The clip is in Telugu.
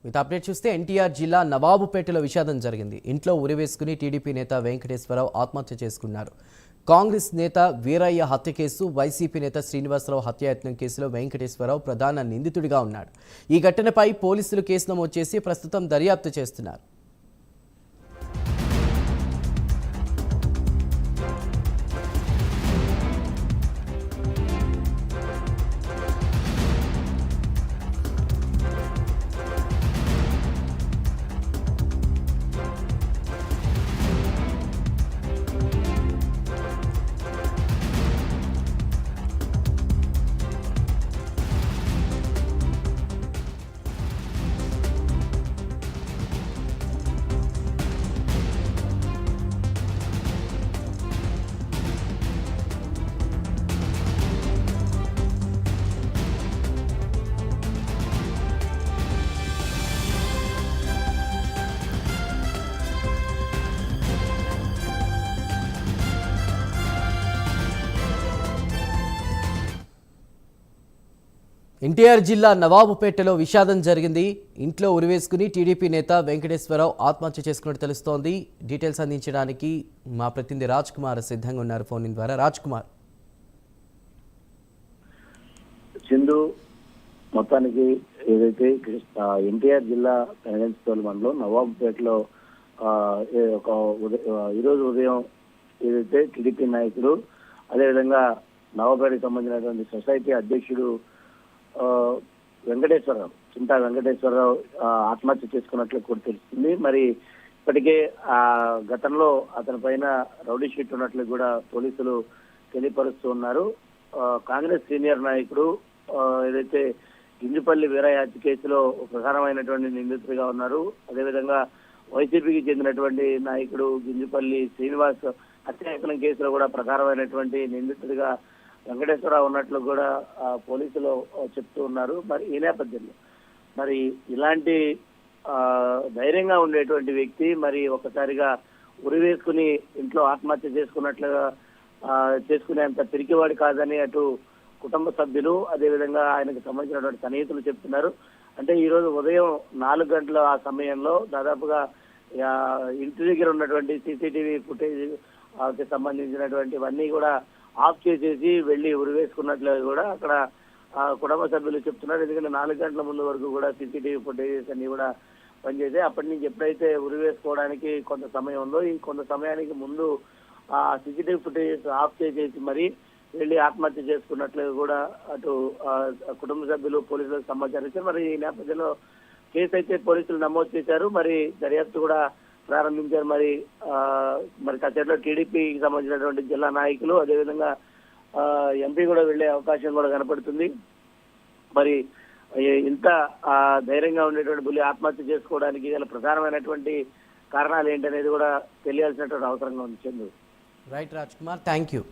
ఇత అప్డేట్ చూస్తే ఎన్టీఆర్ జిల్లా నవాబుపేటలో విషాదం జరిగింది. ఇంట్లో ఉరివేసుకుని టీడీపీ నేత వెంకటేశ్వరరావు ఆత్మహత్య చేసుకున్నారు. కాంగ్రెస్ నేత వీరయ్య హత్య కేసు, వైసీపీ నేత శ్రీనివాసరావు హత్యాయత్నం కేసులో వెంకటేశ్వరరావు ప్రధాన నిందితుడిగా ఉన్నాడు. ఈ ఘటనపై పోలీసులు కేసు నమోదు చేసి ప్రస్తుతం దర్యాప్తు చేస్తున్నారు. ఎన్టీఆర్ జిల్లా నవాబుపేటలో విషాదం జరిగింది. ఇంట్లో ఉరివేసుకుని టీడీపీ నేత వెంకటేశ్వరరావు ఆత్మహత్య చేసుకున్నట్టు తెలుస్తోంది. డీటెయిల్స్ అందించడానికి మా ప్రతినిధి రాజ్ కుమార్ సిద్ధంగా ఉన్నారు ఫోన్ ద్వారా. రాజ్ కుమార్, చిందు మొత్తానికి ఏదైతే ఎన్టీఆర్ జిల్లా పెనగంచిప్రోలు మండలం నవాబుపేటలో ఈరోజు ఉదయం ఏదైతే టీడీపీ నాయకుడు, అదేవిధంగా నవాబుపేటకు సంబంధించినటువంటి సొసైటీ అధ్యక్షుడు వెంకటేశ్వరరావు, చింతా వెంకటేశ్వరరావు ఆత్మహత్య చేసుకున్నట్లు కూడా తెలుస్తుంది. మరి ఇప్పటికే గతంలో అతని పైన రౌడీ షీట్ ఉన్నట్లు కూడా పోలీసులు తెలియపరుస్తూ ఉన్నారు. కాంగ్రెస్ సీనియర్ నాయకుడు ఏదైతే గింజుపల్లి వీరయ్య హత్య కేసులో ప్రధానమైనటువంటి నిందితుడిగా ఉన్నారు. అదేవిధంగా వైసీపీకి చెందినటువంటి నాయకుడు గింజుపల్లి శ్రీనివాస్ హత్యాయత్నం కేసులో కూడా ప్రధానమైనటువంటి నిందితుడిగా వెంకటేశ్వరరావు ఉన్నట్లు కూడా పోలీసులు చెప్తూ ఉన్నారు. మరి ఈ నేపథ్యంలో మరి ఇలాంటి ధైర్యంగా ఉండేటువంటి వ్యక్తి మరి ఒకసారిగా ఉరివేసుకుని ఇంట్లో ఆత్మహత్య చేసుకున్నట్లుగా చేసుకునేంత పిరికివాడు కాదని అటు కుటుంబ సభ్యులు, అదేవిధంగా ఆయనకు సంబంధించినటువంటి సన్నిహితులు చెప్తున్నారు. అంటే ఈ రోజు ఉదయం 4 గంటల ఆ సమయంలో దాదాపుగా ఇంటి దగ్గర ఉన్నటువంటి సీసీటీవీ ఫుటేజ్ కి సంబంధించినటువంటివన్నీ కూడా ఆఫ్ చేసేసి వెళ్లి ఉరివేసుకున్నట్లు కూడా అక్కడ కుటుంబ సభ్యులు చెప్తున్నారు. ఎందుకంటే 4 గంటల ముందు వరకు కూడా సీసీటీవీ ఫుటేజెస్ అన్ని కూడా పనిచేసాయి. అప్పటి నుంచి ఎప్పుడైతే ఉరివేసుకోవడానికి కొంత సమయం ఉందో ఈ కొంత సమయానికి ముందు ఆ సీసీటీవీ ఫుటేజెస్ ఆఫ్ చేసేసి మరి వెళ్లి ఆత్మహత్య చేసుకున్నట్లు కూడా అటు కుటుంబ సభ్యులు పోలీసులకు సమాచారం ఇచ్చారు. మరి ఈ నేపథ్యంలో కేసు అయితే పోలీసులు నమోదు చేశారు. మరి దర్యాప్తు కూడా ప్రారంభించారు. మరి కాసేపట్లో టీడీపీకి సంబంధించినటువంటి జిల్లా నాయకులు, అదేవిధంగా ఎంపీ కూడా వెళ్లే అవకాశం కూడా కనపడుతుంది. మరి ఇంత ధైర్యంగా ఉండేటువంటి బుల్లి ఆత్మహత్య చేసుకోవడానికి గల ప్రధానమైనటువంటి కారణాలు ఏంటనేది కూడా తెలియాల్సినటువంటి అవసరంగా ఉంది. Chandu. Right Raj Kumar, thank you.